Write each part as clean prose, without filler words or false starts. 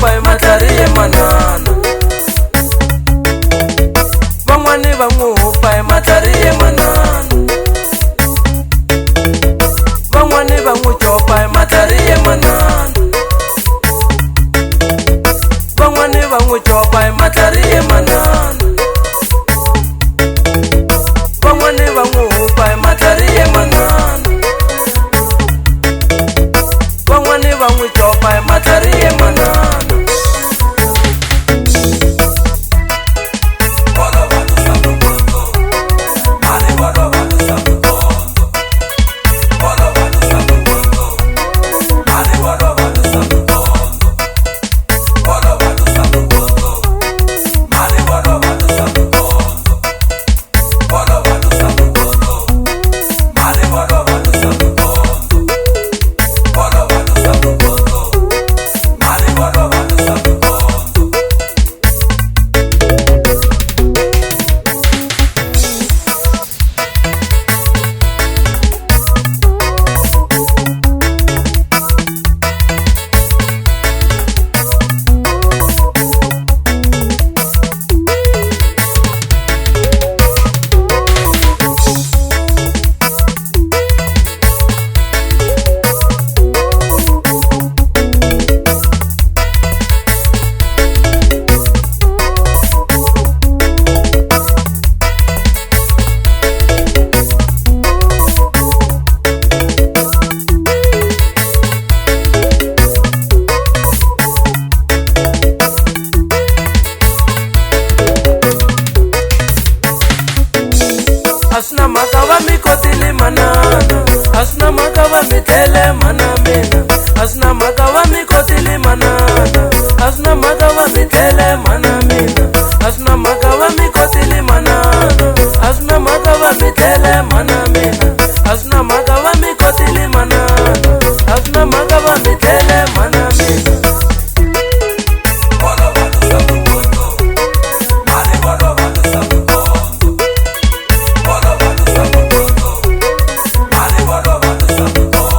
copa e matari e manana. Van'wani va n'wi pa e matari e manana. Van'wani va n'wi copa e matari e manana. Van'wani va n'wi copa e matari e manana. Van'wani va n'wi pa e matari e manana. Van'wani va n'wi copa e matari e manana. Asna makava mi kotili manana, asna makava mi tele manamina, asna makava mi kotili manana, asna makava mi tele manamina, asna makava mi kotili manana, asna makava mi tele manamina, asna makava mi kotili manana, asna makava mi tele manamina.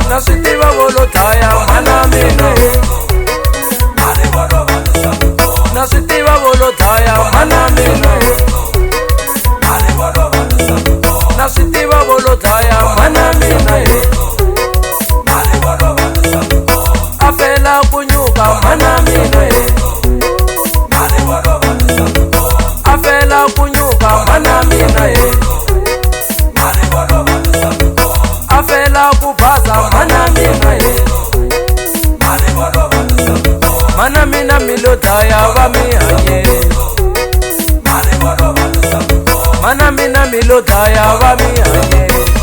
Nasitiva volotaya manamina. Nasitiva volotaya manamina. Nasitiva volotaya manamina. Afela kunyuka manamina. Afela kunyuka manamina. Afela kubaza manamina. Manamina milotaya vamihanye. Manamina milotaya vamihanye.